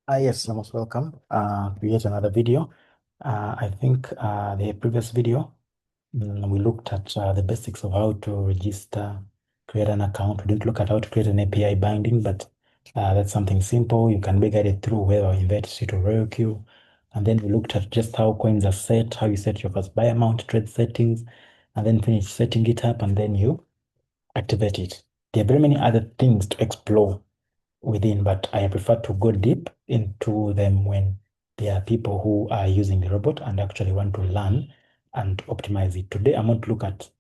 Yes, you're most welcome to yet another video. I think the previous video we looked at the basics of how to register, create an account. We didn't look at how to create an API binding, but that's something simple. You can be guided through whether I invite you to RoyalQ. And then we looked at just how coins are set, how you set your first buy amount, trade settings, and then finish setting it up, and then you activate it. There are very many other things to explore within, but I prefer to go deep into them when there are people who are using the robot and actually want to learn and optimize it. Today, I'm going to look at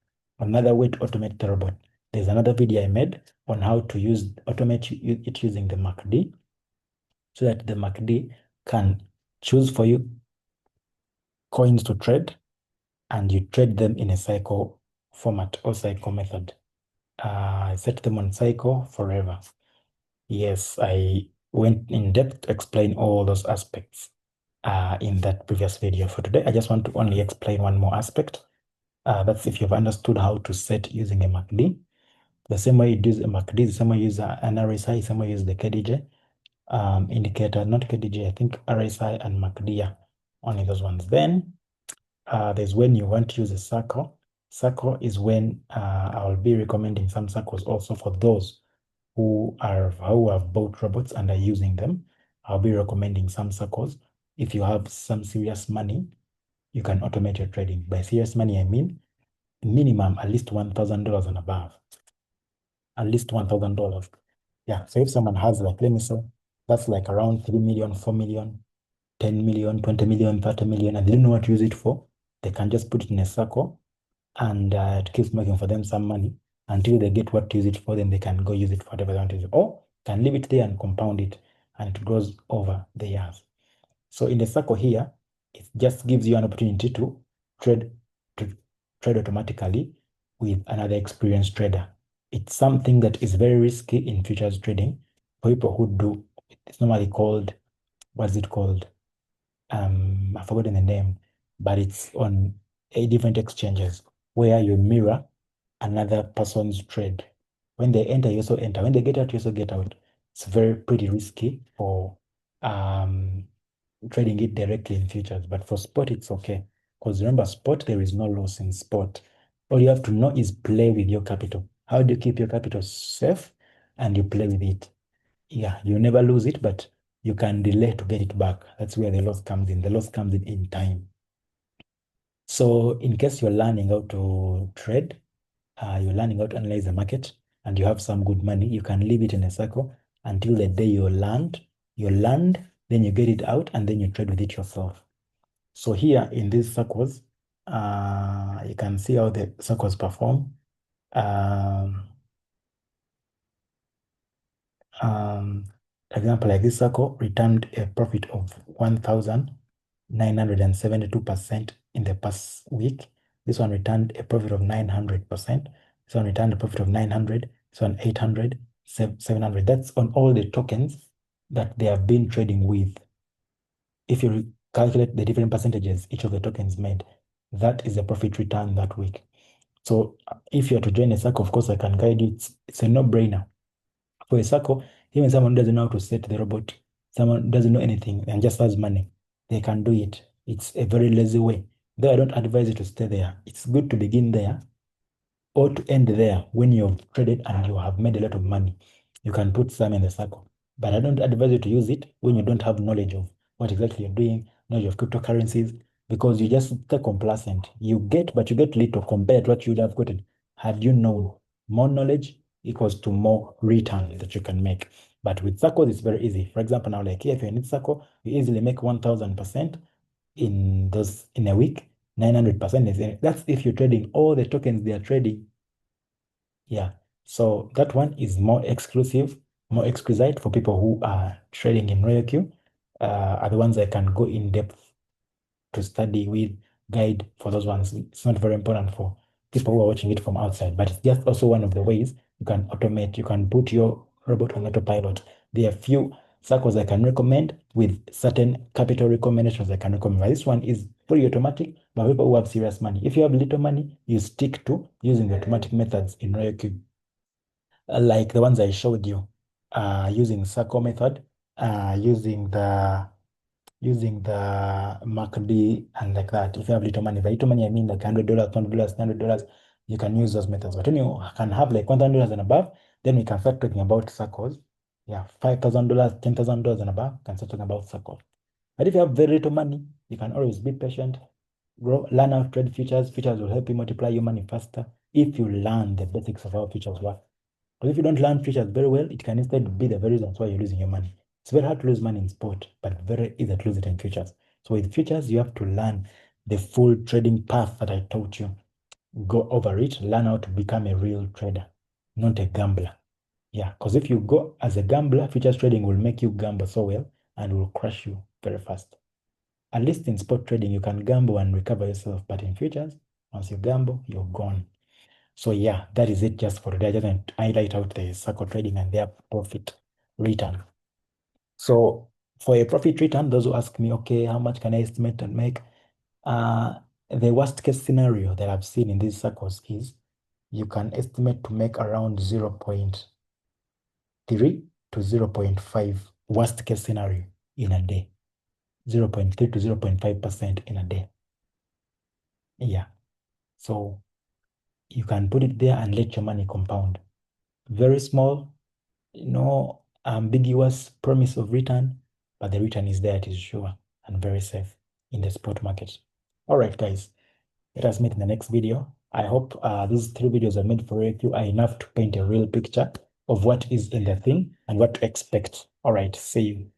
another way to automate the robot. There's another video I made on how to automate it using the MACD so that the MACD can choose for you coins to trade and you trade them in a cycle format or cycle method. I set them on cycle forever. Yes, I went in depth to explain all those aspects in that previous video. For today, I just want to only explain one more aspect. That's if you've understood how to set using a MACD. The same way you use a MACD, the same way you use an RSI, the same way you use the KDJ indicator, not KDJ, I think RSI and MACD, yeah, only those ones. Then there's when you want to use a circle. Circle is when I'll be recommending some circles also for those who have bought robots and are using them. I'll be recommending some circles. If you have some serious money, you can automate your trading. By serious money, I mean minimum at least $1,000 and above. At least $1,000. Yeah. So if someone has, like, let me say, that's like around 3 million, 4 million, 10 million, 20 million, 30 million, and they don't know what to use it for, they can just put it in a circle and it keeps making for them some money until they get what to use it for. Then they can go use it for whatever they want to use it, or can leave it there and compound it, and it grows over the years. So in the circle here, it just gives you an opportunity to trade to trade automatically with another experienced trader. It's something that is very risky in futures trading for people who do. It's normally called, what is it called? I've forgotten the name, but it's on different exchanges where you mirror another person's trade. When they enter, you also enter. When they get out, you also get out. It's very pretty risky for trading it directly in futures. But for spot, it's okay. Because remember, spot, there is no loss in spot. All you have to know is play with your capital. How do you keep your capital safe? And you play with it. Yeah, you never lose it, but you can delay to get it back. That's where the loss comes in. The loss comes in time. So in case you're learning how to trade, you're learning how to analyze the market, and you have some good money, you can leave it in a circle until the day you land, then you get it out, and then you trade with it yourself. So here in these circles, you can see how the circles perform. Um, um, example, like this circle returned a profit of 1,972% in the past week. This one returned a profit of 900%. This one returned a profit of 900. This one 800, 700. That's on all the tokens that they have been trading with. If you calculate the different percentages each of the tokens made, that is the profit return that week. So if you are to join a circle, of course, I can guide you. It's a no-brainer. For a circle, even someone doesn't know how to set the robot, someone doesn't know anything and just has money, they can do it. It's a very lazy way. Though I don't advise you to stay there. It's good to begin there or to end there when you've traded and you have made a lot of money. You can put some in the circle. But I don't advise you to use it when you don't have knowledge of what exactly you're doing, knowledge of cryptocurrencies, because you just stay complacent. But you get little compared to what you would have gotten had you known. More knowledge equals to more return that you can make. But with circles, it's very easy. For example, now, like here, if you're in a circle, you easily make 1,000% in a week. 900% is that's if you're trading all the tokens they are trading. Yeah. So that one is more exclusive, more exquisite for people who are trading in RoyalQ. Are the ones I can go in depth to study with, guide for those ones. It's not very important for people who are watching it from outside, but it's just also one of the ways you can automate. You can put your robot on autopilot. There are few circles I can recommend with certain capital recommendations I can recommend. But this one is fully automatic, but people who have serious money. If you have little money, you stick to using the automatic methods in RoyalQ, like the ones I showed you, using circle method. using the MACD and like that. If you have little money, by little money I mean like $100, $200, $100, you can use those methods. But when you can have like $1,000 and above, then we can start talking about circles. Yeah, $5,000, $10,000 and above, can start talking about circles. But if you have very little money, you can always be patient, grow, learn how to trade futures. Futures will help you multiply your money faster if you learn the basics of how futures work. But if you don't learn futures very well, it can instead be the very reasons why you're losing your money. It's very hard to lose money in sport, but very easy to lose it in futures. So with futures, you have to learn the full trading path that I taught you. Go over it, learn how to become a real trader, not a gambler. Yeah, because if you go as a gambler, futures trading will make you gamble so well and will crush you very fast. At least in sport trading, you can gamble and recover yourself, but in futures, once you gamble, you're gone. So yeah, that is it just for today. I just want to highlight out the circle trading and their profit return. So for a profit return, those who ask me, okay, how much can I estimate and make? The worst case scenario that I've seen in these circles is you can estimate to make around 0.3 to 0.5 worst case scenario in a day. 0.3 to 0.5% in a day. Yeah. So you can put it there and let your money compound. Very small, no ambiguous promise of return, but the return is there, it is sure and very safe in the spot market. All right, guys, let us meet in the next video. I hope these 3 videos are made for you are enough to paint a real picture of what is in the thing and what to expect. All right, see you.